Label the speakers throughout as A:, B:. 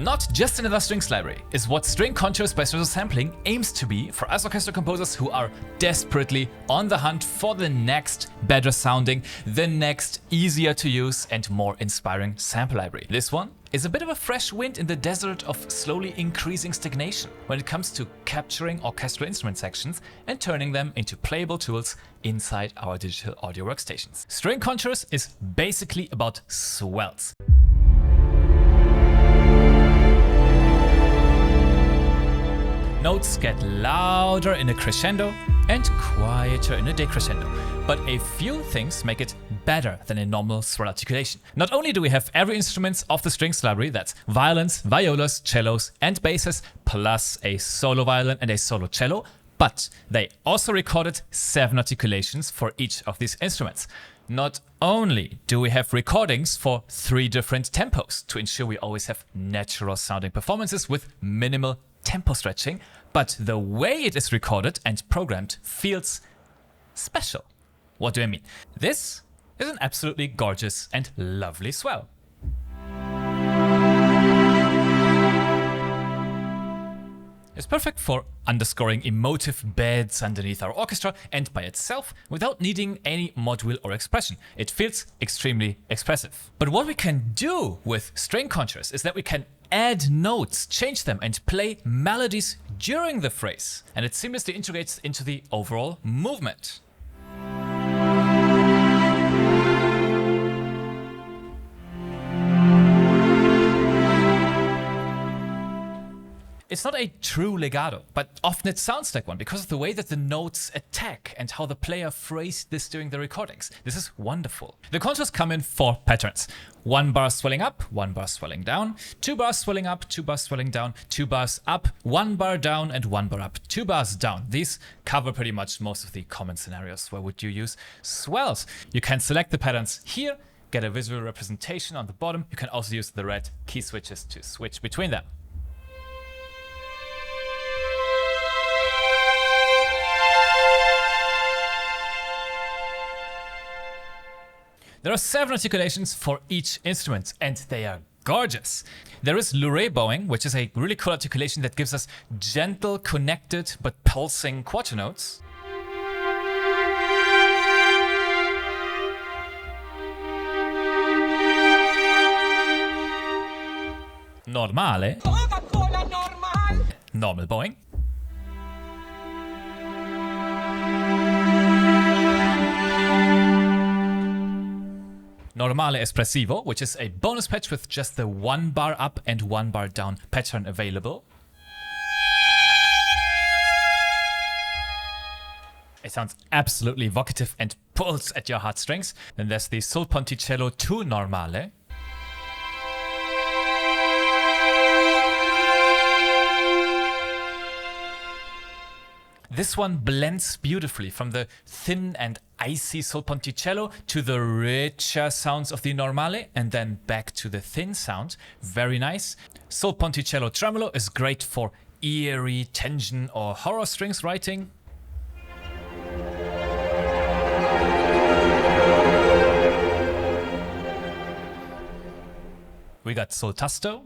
A: Not just another strings library is what String Contours by Strezov Sampling aims to be for us orchestral composers who are desperately on the hunt for the next better sounding, the next easier to use and more inspiring sample library. This one is a bit of a fresh wind in the desert of slowly increasing stagnation when it comes to capturing orchestral instrument sections and turning them into playable tools inside our digital audio workstations. String Contours is basically about swells. Notes get louder in a crescendo and quieter in a decrescendo, but a few things make it better than a normal swell articulation. Not only do we have every instrument of the strings library, that's violins, violas, cellos and basses, plus a solo violin and a solo cello, but they also recorded 7 articulations for each of these instruments. Not only do we have recordings for 3 different tempos to ensure we always have natural sounding performances with minimal tempo stretching, but the way it is recorded and programmed feels special. What do I mean? This is an absolutely gorgeous and lovely swell. It's perfect for underscoring emotive beds underneath our orchestra and by itself without needing any mod wheel or expression. It feels extremely expressive. But what we can do with string contours is that we can add notes, change them and play melodies during the phrase, and it seamlessly integrates into the overall movement. It's not a true legato, but often it sounds like one because of the way that the notes attack and how the player phrased this during the recordings. This is wonderful. The contours come in 4 patterns. 1 bar swelling up, 1 bar swelling down, 2 bars swelling up, 2 bars swelling down, 2 bars up, 1 bar down and 1 bar up, 2 bars down. These cover pretty much most of the common scenarios where would you use swells. You can select the patterns here, get a visual representation on the bottom. You can also use the red key switches to switch between them. There are 7 articulations for each instrument, and they are gorgeous. There is Luray bowing, which is a really cool articulation that gives us gentle, connected, but pulsing quarter notes. Normale. Coca-Cola normal. Normal bowing. Normale espressivo, which is a bonus patch with just the 1 bar up and 1 bar down pattern available. It sounds absolutely evocative and pulls at your heartstrings. Then there's the sul ponticello 2 normale. This one blends beautifully from the thin and icy sul ponticello to the richer sounds of the normale and then back to the thin sound. Very nice. Sul ponticello tremolo is great for eerie tension or horror strings writing. We got sul tasto.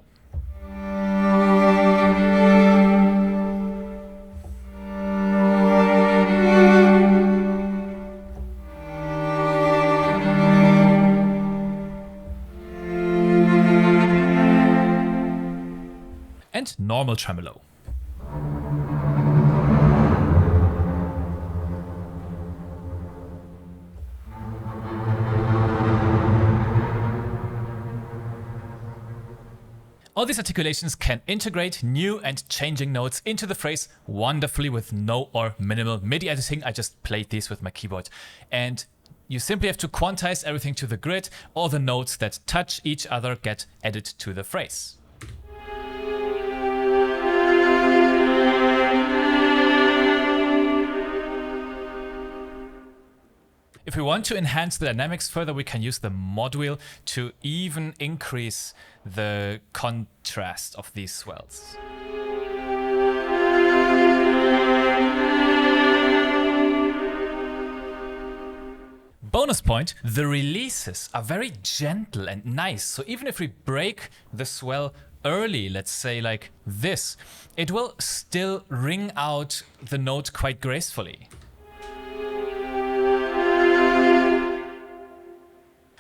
A: And normal tremolo. All these articulations can integrate new and changing notes into the phrase wonderfully with no or minimal MIDI editing. I just played these with my keyboard. And you simply have to quantize everything to the grid. All the notes that touch each other get added to the phrase. If we want to enhance the dynamics further, we can use the mod wheel to even increase the contrast of these swells. Bonus point, the releases are very gentle and nice, so even if we break the swell early, let's say like this, it will still ring out the note quite gracefully.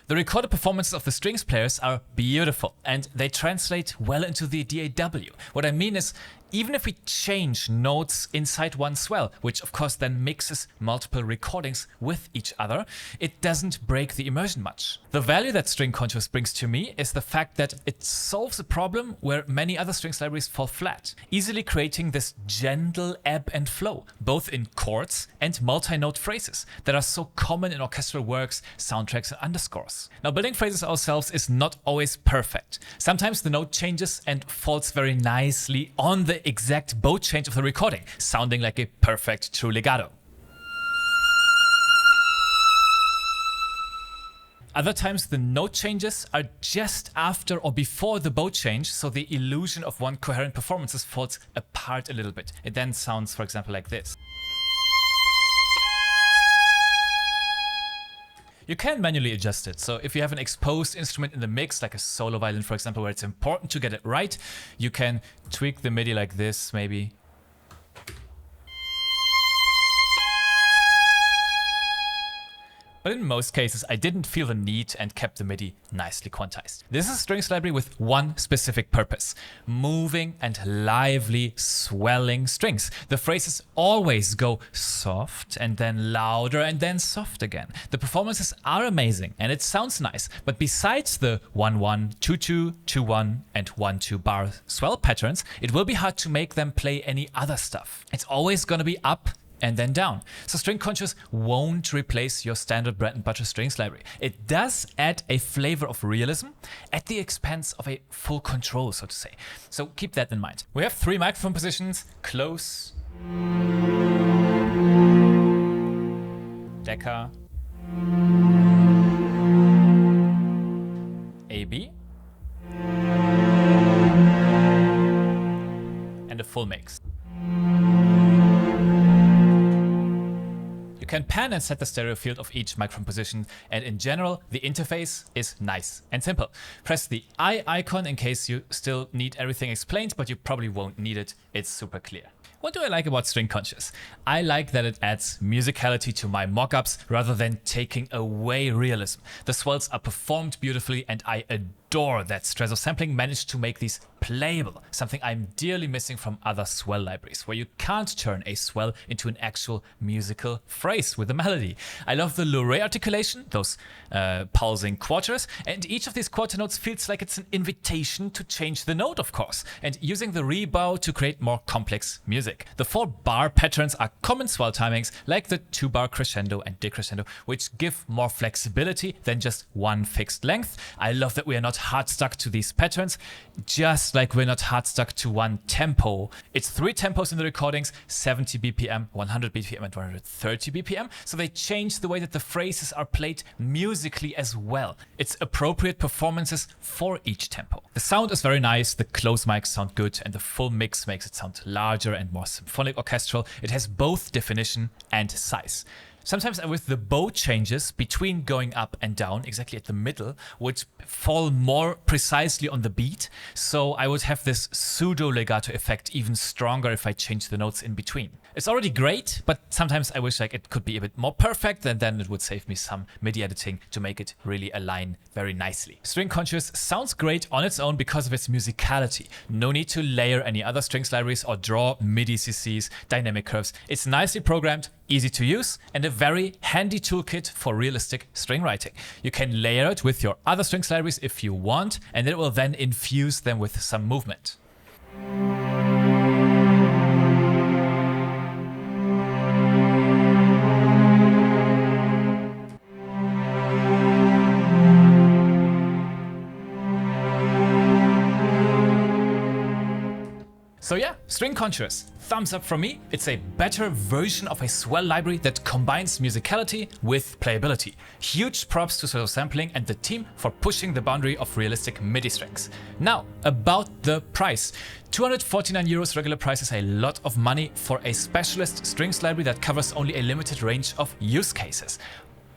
A: The recorded performances of the strings players are beautiful and they translate well into the DAW. What I mean is, even if we change notes inside one swell, which of course then mixes multiple recordings with each other, it doesn't break the immersion much. The value that String Contours brings to me is the fact that it solves a problem where many other strings libraries fall flat, easily creating this gentle ebb and flow, both in chords and multi-note phrases that are so common in orchestral works, soundtracks and underscores. Now, building phrases ourselves is not always perfect. Sometimes the note changes and falls very nicely on the exact bow change of the recording, sounding like a perfect true legato. Other times the note changes are just after or before the bow change, so the illusion of one coherent performance falls apart a little bit. It then sounds, for example, like this. You can manually adjust it, so if you have an exposed instrument in the mix, like a solo violin for example, where it's important to get it right, you can tweak the MIDI like this maybe. But in most cases, I didn't feel the need and kept the MIDI nicely quantized. This is a strings library with one specific purpose: moving and lively swelling strings. The phrases always go soft and then louder and then soft again. The performances are amazing and it sounds nice, but besides the 1-1, 2-2, 2-1 and 1-2 bar swell patterns, it will be hard to make them play any other stuff. It's always gonna be up and then down. So String Contours won't replace your standard bread and butter strings library. It does add a flavor of realism at the expense of a full control, so to say. So keep that in mind. We have 3 microphone positions: close, Decca, AB, and a full mix. You can pan and set the stereo field of each microphone position, and in general, the interface is nice and simple. Press the eye icon in case you still need everything explained, but you probably won't need it. It's super clear. What do I like about String Contours? I like that it adds musicality to my mockups rather than taking away realism. The swells are performed beautifully and I adore that Strezov Sampling managed to make these playable, something I'm dearly missing from other swell libraries, where you can't turn a swell into an actual musical phrase with a melody. I love the Luray articulation, those pulsing quarters, and each of these quarter notes feels like it's an invitation to change the note, of course, and using the rebow to create more complex music. The 4 bar patterns are common swell timings, like the 2 bar crescendo and decrescendo, which give more flexibility than just one fixed length. I love that we are not hard stuck to these patterns, just like we're not hard stuck to one tempo. It's 3 tempos in the recordings: 70 BPM, 100 BPM and 130 BPM, so they change the way that the phrases are played musically as well. It's appropriate performances for each tempo. The sound is very nice, the close mics sound good, and the full mix makes it sound larger and more symphonic orchestral. It has both definition and size. Sometimes with the bow changes between going up and down, exactly at the middle, would fall more precisely on the beat. So I would have this pseudo legato effect even stronger if I change the notes in between. It's already great, but sometimes I wish like it could be a bit more perfect, and then it would save me some MIDI editing to make it really align very nicely. String Contours sounds great on its own because of its musicality. No need to layer any other strings libraries or draw MIDI CCs, dynamic curves. It's nicely programmed, easy to use, and a very handy toolkit for realistic string writing. You can layer it with your other strings libraries if you want, and it will then infuse them with some movement. So yeah, String Contours, thumbs up from me. It's a better version of a swell library that combines musicality with playability. Huge props to Strezov Sampling and the team for pushing the boundary of realistic MIDI strings. Now, about the price. 249 euros regular price is a lot of money for a specialist strings library that covers only a limited range of use cases.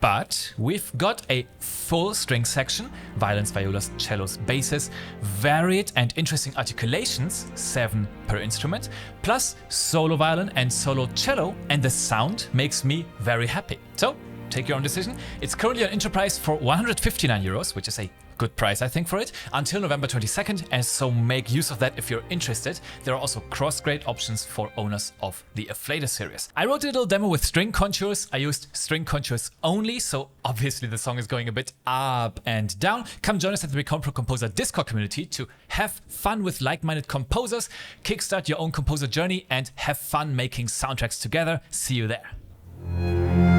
A: But we've got a full string section, violins, violas, cellos, basses, varied and interesting articulations, 7 per instrument, plus solo violin and solo cello, and the sound makes me very happy. So take your own decision. It's currently on Enterprise for 159 euros, which is a good price, I think, for it, until November 22nd, and so make use of that if you're interested. There are also cross-grade options for owners of the Afflator series. I wrote a little demo with string contours. I used string contours only, so obviously the song is going a bit up and down. Come join us at the Become Pro Composer Discord community to have fun with like-minded composers, kickstart your own composer journey, and have fun making soundtracks together. See you there.